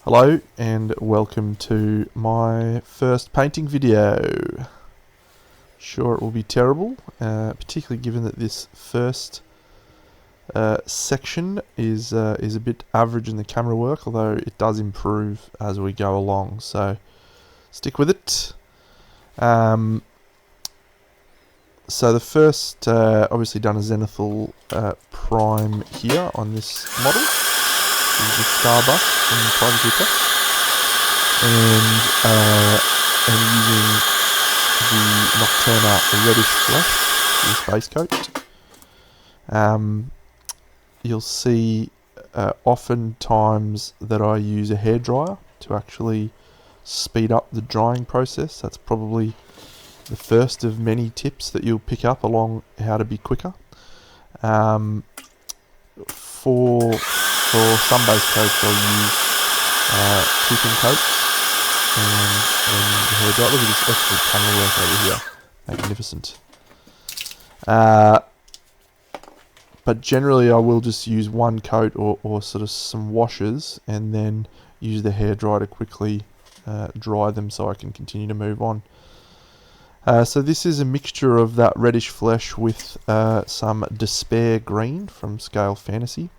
Hello and welcome to my first painting video. Sure, it will be terrible, particularly given that this first section is a bit average in the camera work, although it does improve as we go along, so stick with it. So the first, obviously done a zenithal prime here on this model. This is the Skarre from Private Reaper, and using the Nocturna reddish flesh, this base coat. You'll see oftentimes that I use a hairdryer to actually speed up the drying process. That's probably the first of many tips that you'll pick up along how to be quicker. For some base coats I'll use toothing coats and then the hairdryer. Look at this excellent panel work over here, magnificent. But generally I will just use one coat or sort of some washes and then use the hairdryer to quickly dry them so I can continue to move on. So this is a mixture of that reddish flesh with some Despair green from Scale Fantasy.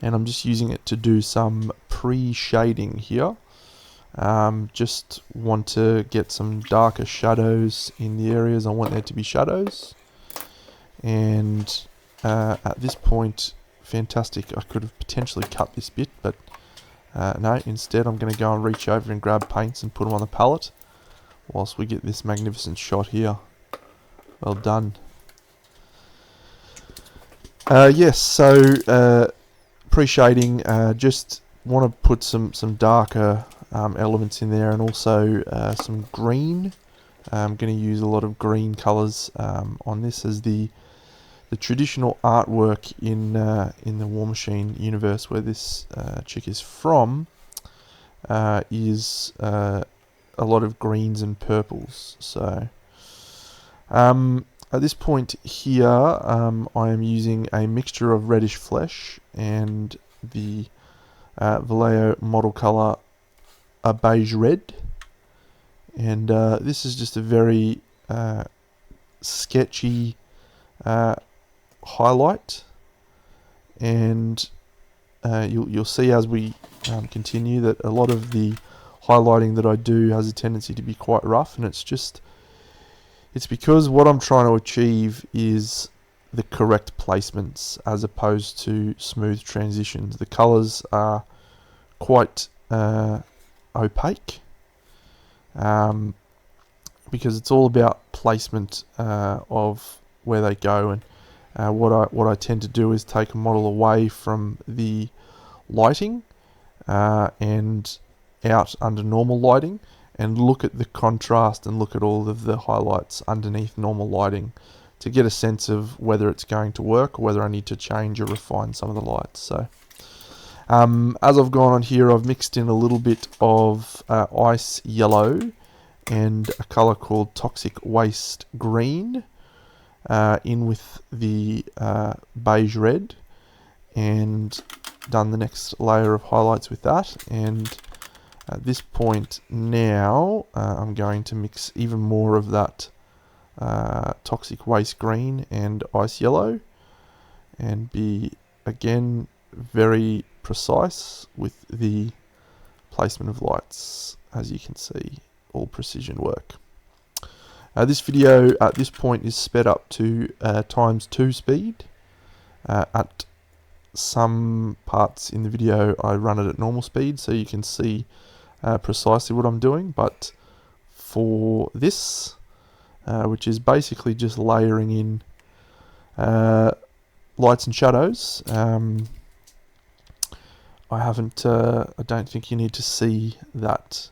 And I'm just using it to do some pre-shading here. Just want to get some darker shadows in the areas I want there to be shadows. And at this point, fantastic, I could have potentially cut this bit, but no, instead I'm going to go and reach over and grab paints and put them on the palette whilst we get this magnificent shot here. Well done. Yes, so pre-shading, just want to put some darker elements in there, and also some green. I'm going to use a lot of green colours on this, as the traditional artwork in the War Machine universe, where this chick is from, is a lot of greens and purples. So at this point here, I am using a mixture of reddish flesh and the Vallejo model colour, a beige red, and this is just a very sketchy highlight, and you'll see as we continue that a lot of the highlighting that I do has a tendency to be quite rough, and it's because what I'm trying to achieve is the correct placements as opposed to smooth transitions. The colours are quite opaque, because it's all about placement of where they go, and what I tend to do is take a model away from the lighting and out under normal lighting, and look at the contrast and look at all of the highlights underneath normal lighting to get a sense of whether it's going to work or whether I need to change or refine some of the lights. So as I've gone on here, I've mixed in a little bit of ice yellow and a colour called Toxic Waste green in with the beige red, and done the next layer of highlights with that. And at this point now, I'm going to mix even more of that Toxic Waste green and ice yellow, and be again very precise with the placement of lights. As you can see, all precision work. This video at this point is sped up to ×2 speed. At some parts in the video I run it at normal speed so you can see precisely what I'm doing, but for this, which is basically just layering in lights and shadows, I don't think you need to see that.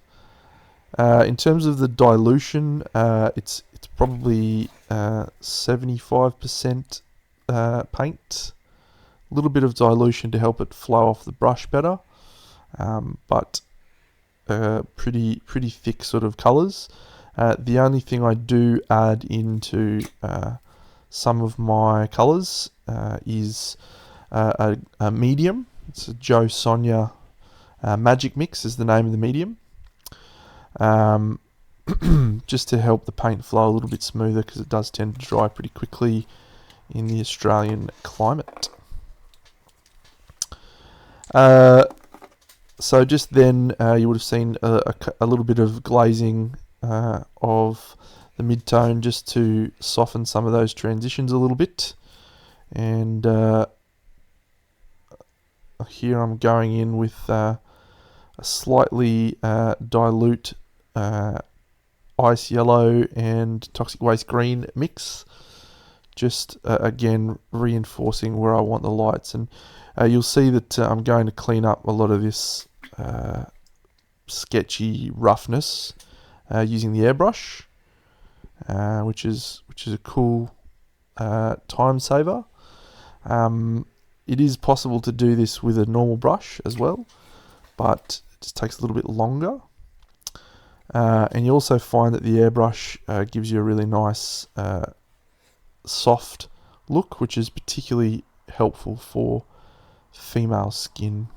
In terms of the dilution, it's probably 75% paint, a little bit of dilution to help it flow off the brush better, but pretty thick sort of colours. The only thing I do add into some of my colours is a medium. It's a Joe Sonia Magic Mix is the name of the medium. Just to help the paint flow a little bit smoother, because it does tend to dry pretty quickly in the Australian climate. So just then you would have seen a little bit of glazing of the mid-tone, just to soften some of those transitions a little bit. And here I'm going in with a slightly dilute ice yellow and toxic waste green mix, just again reinforcing where I want the lights. And you'll see that I'm going to clean up a lot of this sketchy roughness using the airbrush, which is a cool time saver. It is possible to do this with a normal brush as well, but it just takes a little bit longer. And you also find that the airbrush gives you a really nice soft look, which is particularly helpful for female skin.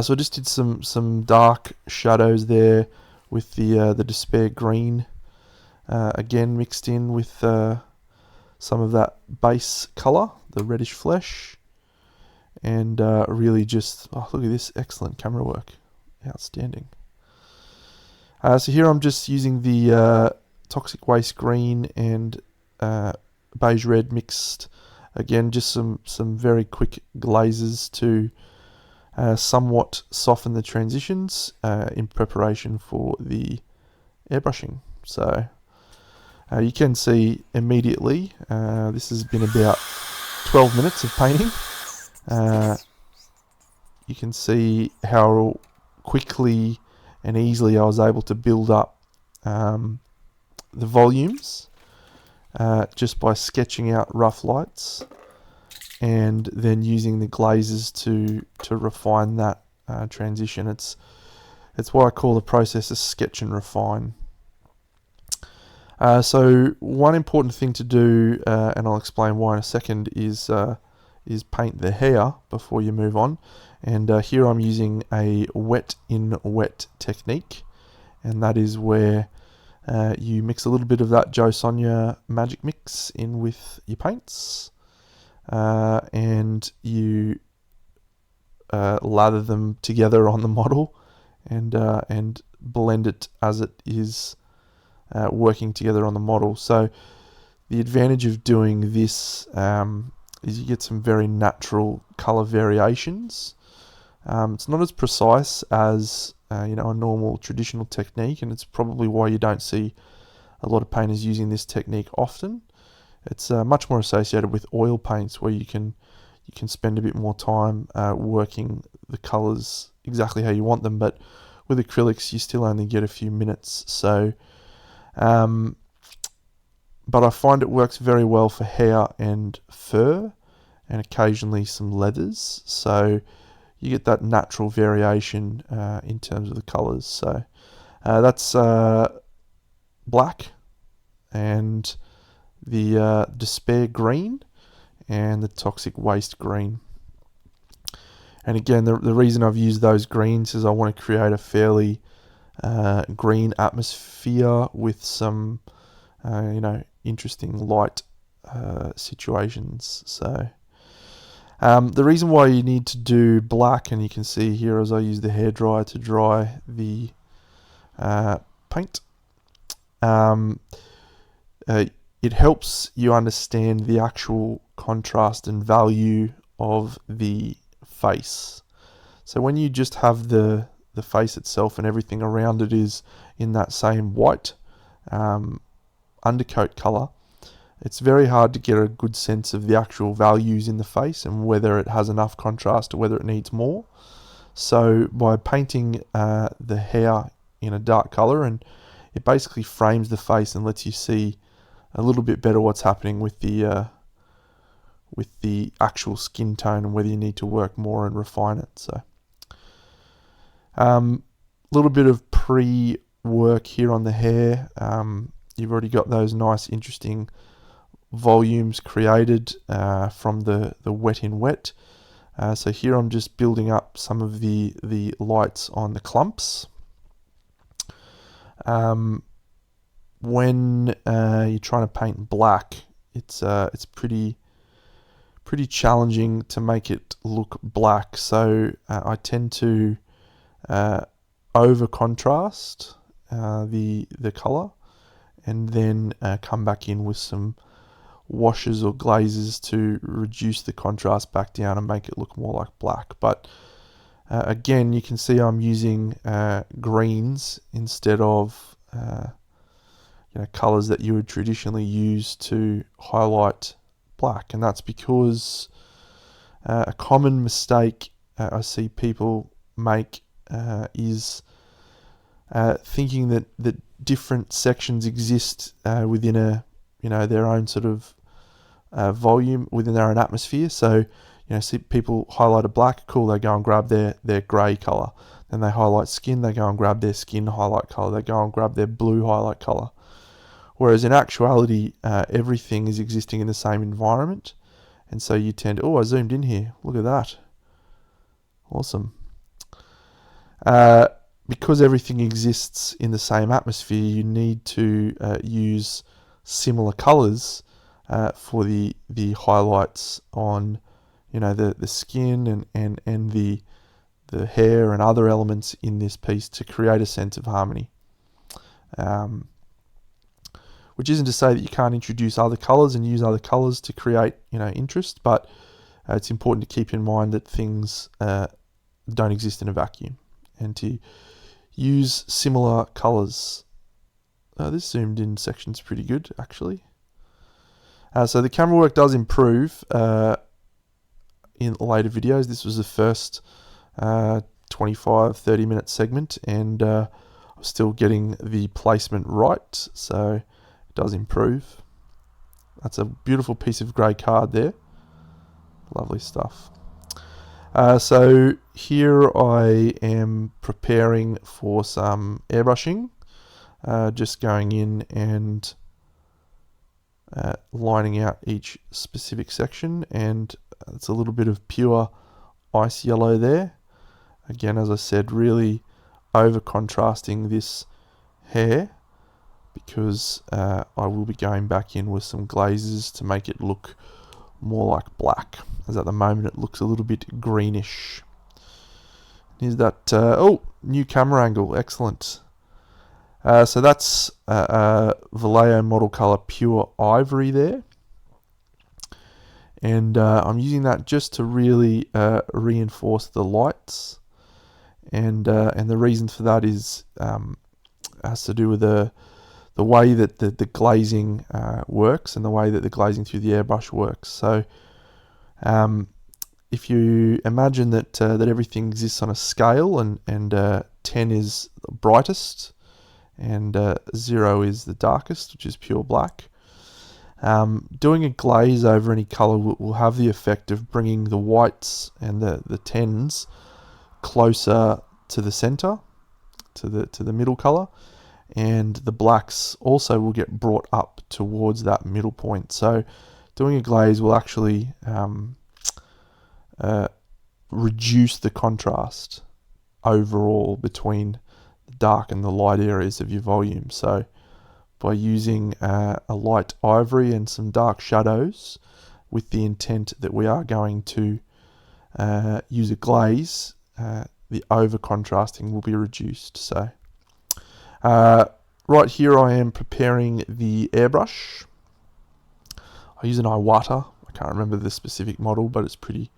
So I just did some dark shadows there with the Despair Green, again mixed in with some of that base colour, the reddish flesh, and really just, oh, look at this excellent camera work, outstanding. So here I'm just using the Toxic Waste Green and Beige Red mixed, again just some very quick glazes to somewhat soften the transitions in preparation for the airbrushing. So you can see immediately this has been about 12 minutes of painting. You can see how quickly and easily I was able to build up the volumes just by sketching out rough lights and then using the glazes to refine that transition. It's why I call the process a sketch and refine. So one important thing to do, and I'll explain why in a second, is paint the hair before you move on. And here I'm using a wet in wet technique, and that is where you mix a little bit of that Jo Sonja Magic Mix in with your paints, and you lather them together on the model and blend it as it is working together on the model. So the advantage of doing this is you get some very natural color variations. It's not as precise as a normal traditional technique, and it's probably why you don't see a lot of painters using this technique often. It's much more associated with oil paints, where you can spend a bit more time working the colors exactly how you want them, but with acrylics you still only get a few minutes. So but I find it works very well for hair and fur and occasionally some leathers, so you get that natural variation in terms of the colors. So that's black and the Despair Green and the Toxic Waste Green. And again, the reason I've used those greens is I want to create a fairly green atmosphere with some interesting light situations. So the reason why you need to do black, and you can see here as I use the hairdryer to dry the paint, it helps you understand the actual contrast and value of the face. So when you just have the face itself and everything around it is in that same white undercoat color, it's very hard to get a good sense of the actual values in the face and whether it has enough contrast or whether it needs more. So by painting the hair in a dark color, and it basically frames the face and lets you see a little bit better what's happening with the actual skin tone and whether you need to work more and refine it. So little bit of pre-work here on the hair. You've already got those nice interesting volumes created from the wet in wet. So here I'm just building up some of the lights on the clumps. When you're trying to paint black, it's pretty challenging to make it look black. So I tend to over contrast the color, and then come back in with some washes or glazes to reduce the contrast back down and make it look more like black. But again, you can see I'm using greens instead of colors that you would traditionally use to highlight black, and that's because a common mistake I see people make is thinking that different sections exist within their own sort of volume within their own atmosphere. So see people highlight a black, cool, they go and grab their grey colour. Then they highlight skin, they go and grab their skin highlight colour. They go and grab their blue highlight colour. Whereas in actuality, everything is existing in the same environment. And so you tend to, oh, I zoomed in here. Look at that. Awesome. Because everything exists in the same atmosphere, you need to use similar colours for the highlights on, the skin and the hair and other elements in this piece to create a sense of harmony. Which isn't to say that you can't introduce other colours and use other colours to create, interest, but it's important to keep in mind that things don't exist in a vacuum, and to use similar colours. This zoomed in section's pretty good, actually. So the camera work does improve in later videos. This was the first 25-30 minute segment, and I'm still getting the placement right, so it does improve. That's a beautiful piece of grey card there. Lovely stuff. So here I am preparing for some airbrushing, just going in and lining out each specific section, and it's a little bit of pure ice yellow there. Again, as I said, really over contrasting this hair, because I will be going back in with some glazes to make it look more like black, as at the moment it looks a little bit greenish. Here's that, new camera angle, excellent. So that's Vallejo model color pure ivory there, and I'm using that just to really reinforce the lights, and the reason for that is has to do with the way that the glazing works, and the way that the glazing through the airbrush works. So if you imagine that everything exists on a scale, and 10 is the brightest, and 0 is the darkest, which is pure black. Doing a glaze over any color will have the effect of bringing the whites and the 10s closer to the center, to the middle color, and the blacks also will get brought up towards that middle point. So doing a glaze will actually reduce the contrast overall between the dark and the light areas of your volume. So by using a light ivory and some dark shadows, with the intent that we are going to use a glaze, the over contrasting will be reduced. So right here I am preparing the airbrush. I use an Iwata. I can't remember the specific model, but it's pretty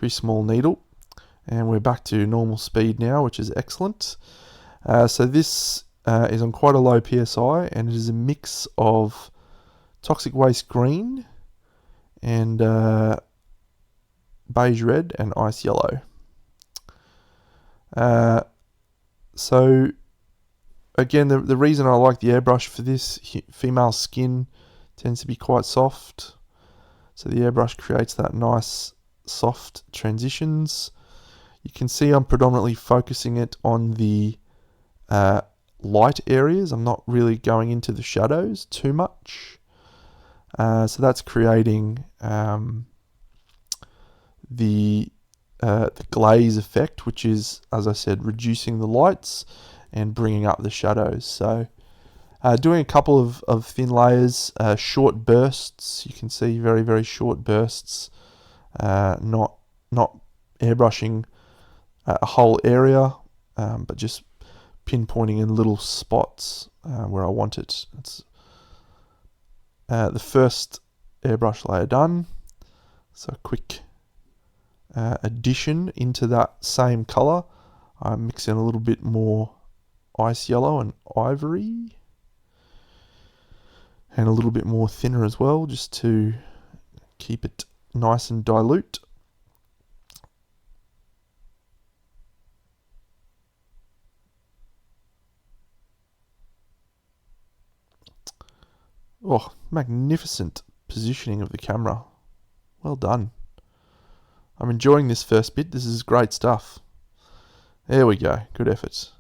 small needle, and we're back to normal speed now, which is excellent. So this is on quite a low PSI, and it is a mix of toxic waste green and beige red and ice yellow. So again, the reason I like the airbrush for this, female skin tends to be quite soft, so the airbrush creates that nice soft transitions. You can see I'm predominantly focusing it on the light areas. I'm not really going into the shadows too much. So that's creating the the glaze effect, which is, as I said, reducing the lights and bringing up the shadows. So doing a couple of thin layers, short bursts. You can see very, very short bursts, not airbrushing a whole area, but just pinpointing in little spots where I want it. It's the first airbrush layer done. So a quick addition into that same color. I mix in a little bit more ice yellow and ivory, and a little bit more thinner as well, just to keep it nice and dilute. Oh, magnificent positioning of the camera. Well done. I'm enjoying this first bit. This is great stuff. There we go. Good effort.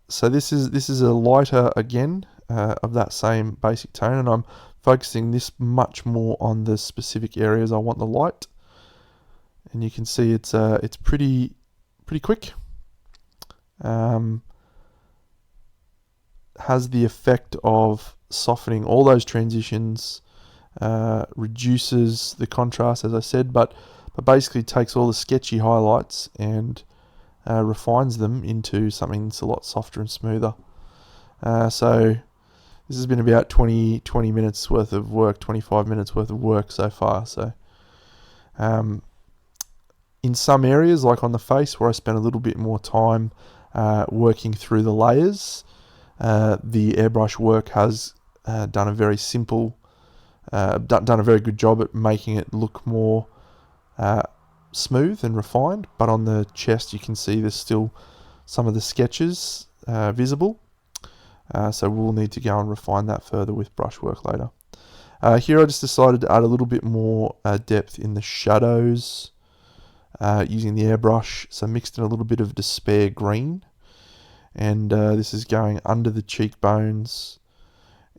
So this is a lighter again of that same basic tone, and I'm focusing this much more on the specific areas I want the light. And you can see it's pretty quick. Has the effect of softening all those transitions, reduces the contrast, as I said, but basically takes all the sketchy highlights and refines them into something that's a lot softer and smoother. So this has been about 20 minutes worth of work, 25 minutes worth of work so far. So in some areas, like on the face, where I spent a little bit more time working through the layers, the airbrush work has done a very simple, done a very good job at making it look more smooth and refined. But on the chest, you can see there's still some of the sketches visible. So we'll need to go and refine that further with brushwork later. Here I just decided to add a little bit more depth in the shadows using the airbrush. So mixed in a little bit of despair green. And this is going under the cheekbones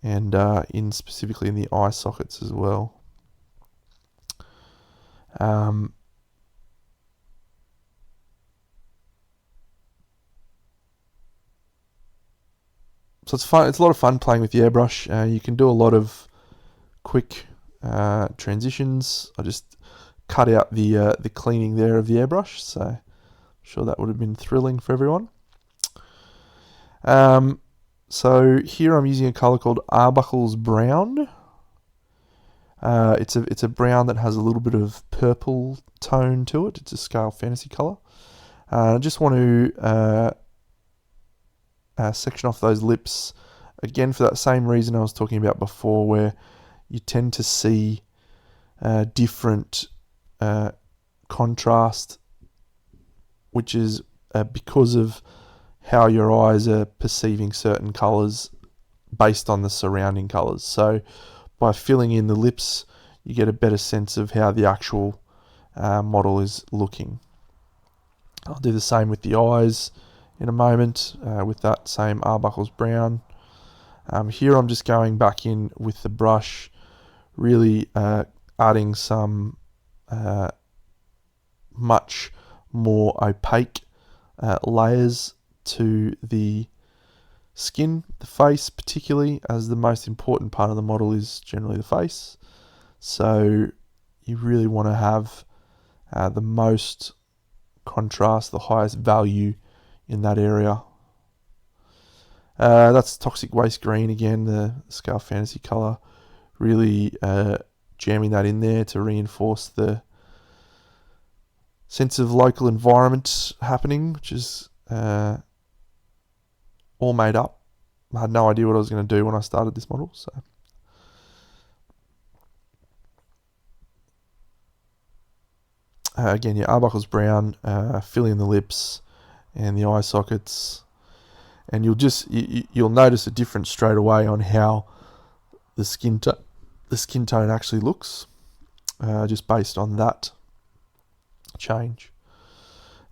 and specifically in the eye sockets as well. So it's fun. It's a lot of fun playing with the airbrush. You can do a lot of quick transitions. I just cut out the cleaning there of the airbrush, so I'm sure that would have been thrilling for everyone. So here I'm using a color called Arbuckle's Brown. It's a brown that has a little bit of purple tone to it. It's a scale fantasy color. I just want to section off those lips again for that same reason I was talking about before, where you tend to see different contrast, which is because of how your eyes are perceiving certain colors based on the surrounding colors. So by filling in the lips, you get a better sense of how the actual model is looking. I'll do the same with the eyes in a moment with that same Arbuckle's Brown. Here I'm just going back in with the brush, really adding some much more opaque layers to the skin, the face particularly, as the most important part of the model is generally the face. So you really want to have the most contrast, the highest value in that area. That's Toxic Waste Green again, the Scale Fantasy color. Really jamming that in there to reinforce the sense of local environment happening, which is all made up. I had no idea what I was going to do when I started this model. So again, yeah, Arbuckle's Brown, fill in the lips and the eye sockets, and you'll notice a difference straight away on how the skin tone actually looks, just based on that change.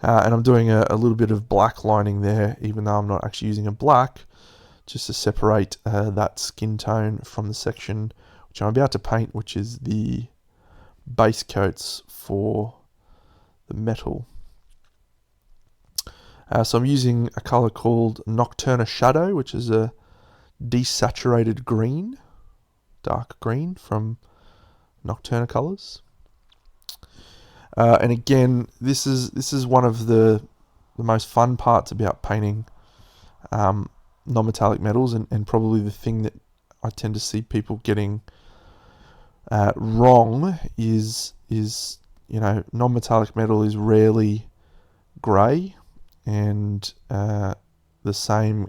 And I'm doing a little bit of black lining there, even though I'm not actually using a black, just to separate that skin tone from the section which I'm about to paint, which is the base coats for the metal. So I'm using a color called Nocturna Shadow, which is a desaturated green, dark green from Nocturna colors. And again, this is one of the most fun parts about painting non-metallic metals, and probably the thing that I tend to see people getting wrong is non-metallic metal is rarely grey, and the same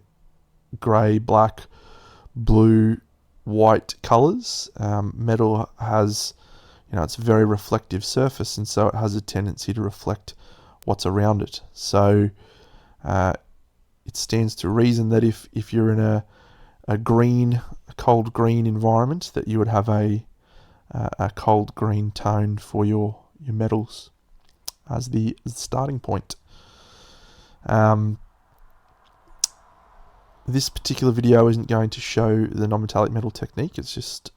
grey, black, blue, white colours. Metal has, it's a very reflective surface, and so it has a tendency to reflect what's around it. So it stands to reason that if you're in a cold green environment, that you would have a cold green tone for your metals as the starting point. This particular video isn't going to show the non-metallic metal technique. It's just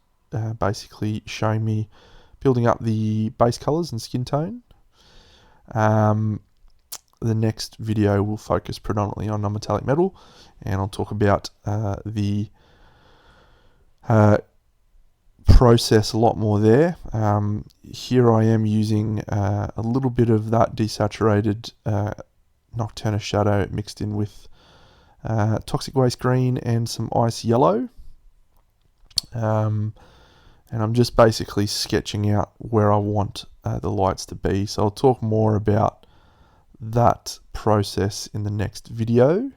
basically showing me building up the base colors and skin tone. The next video will focus predominantly on non-metallic metal, and I'll talk about the process a lot more there. Here I am using a little bit of that desaturated Nocturna Shadow mixed in with toxic waste green and some ice yellow, and I'm just basically sketching out where I want the lights to be. So I'll talk more about that process in the next video,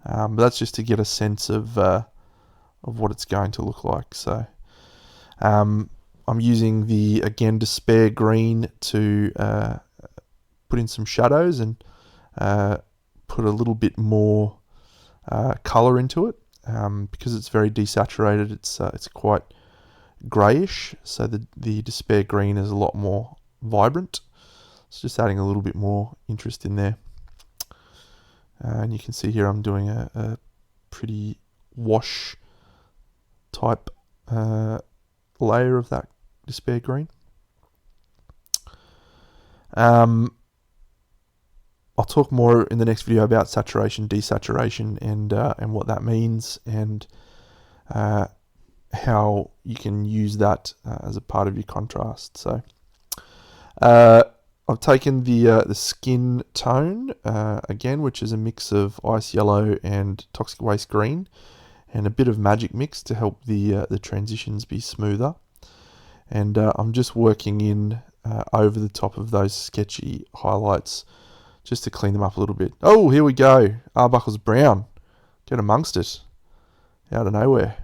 but that's just to get a sense of what it's going to look like. So I'm using the, again, Despair Green to put in some shadows and put a little bit more color into it. Because it's very desaturated, it's quite grayish, so the Despair Green is a lot more vibrant. It's just adding a little bit more interest in there. And you can see here I'm doing a pretty wash type layer of that Despair Green. I'll talk more in the next video about saturation, desaturation, and what that means, and how you can use that as a part of your contrast. So I've taken the skin tone again, which is a mix of ice yellow and toxic waste green, and a bit of magic mix to help the transitions be smoother. And I'm just working in over the top of those sketchy highlights, just to clean them up a little bit. Oh, here we go. Arbuckle's brown. Get amongst it. Out of nowhere.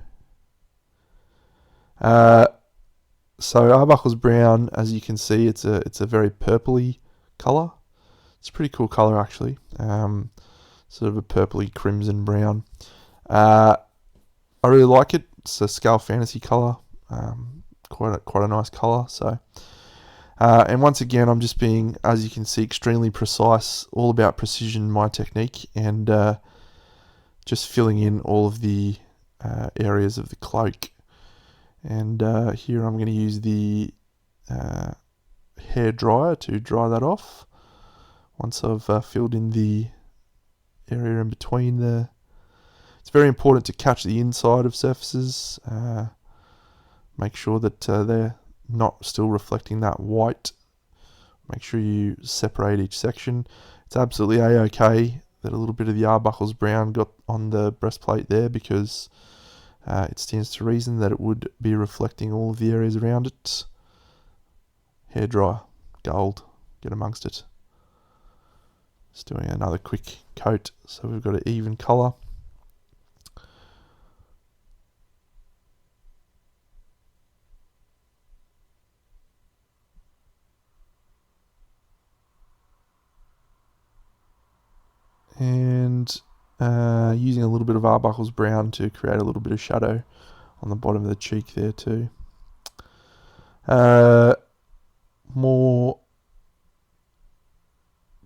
So Arbuckle's brown, as you can see, it's a very purpley colour. It's a pretty cool colour, actually. Sort of a purpley crimson brown. I really like it. It's a Scale Fantasy colour. Quite a nice colour. So. And once again, I'm just being, as you can see, extremely precise, all about precision, my technique, and just filling in all of the areas of the cloak. And here I'm going to use the hair dryer to dry that off. Once I've filled in the area in between the... It's very important to catch the inside of surfaces. Make sure that they're not still reflecting that white. Make sure you separate each section. It's absolutely a-okay that a little bit of the Arbuckle's brown got on the breastplate there, because it stands to reason that it would be reflecting all of the areas around it. Hairdryer, gold, get amongst it. Just doing another quick coat so we've got an even colour. And using a little bit of Arbuckle's brown to create a little bit of shadow on the bottom of the cheek there too. More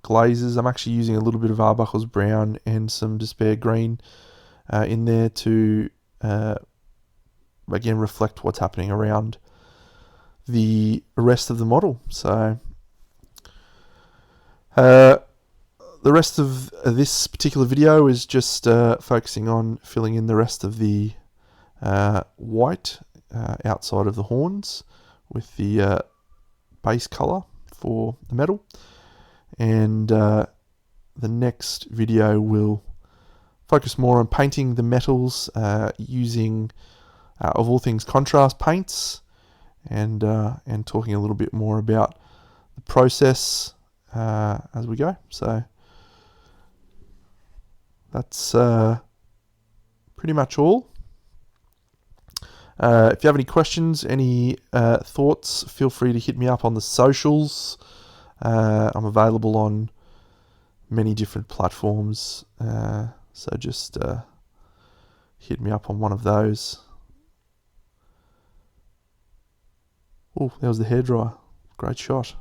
glazes. I'm actually using a little bit of Arbuckle's brown and some Despair Green in there to again reflect what's happening around the rest of the model. So The rest of this particular video is just focusing on filling in the rest of the white outside of the horns with the base color for the metal, and the next video will focus more on painting the metals using of all things contrast paints, and talking a little bit more about the process as we go. So that's pretty much all. If you have any questions, any thoughts, feel free to hit me up on the socials. I'm available on many different platforms, so just hit me up on one of those. Oh, there was the hairdryer. Great shot.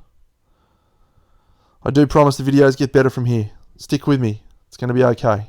I do promise the videos get better from here. Stick with me. It's going to be okay.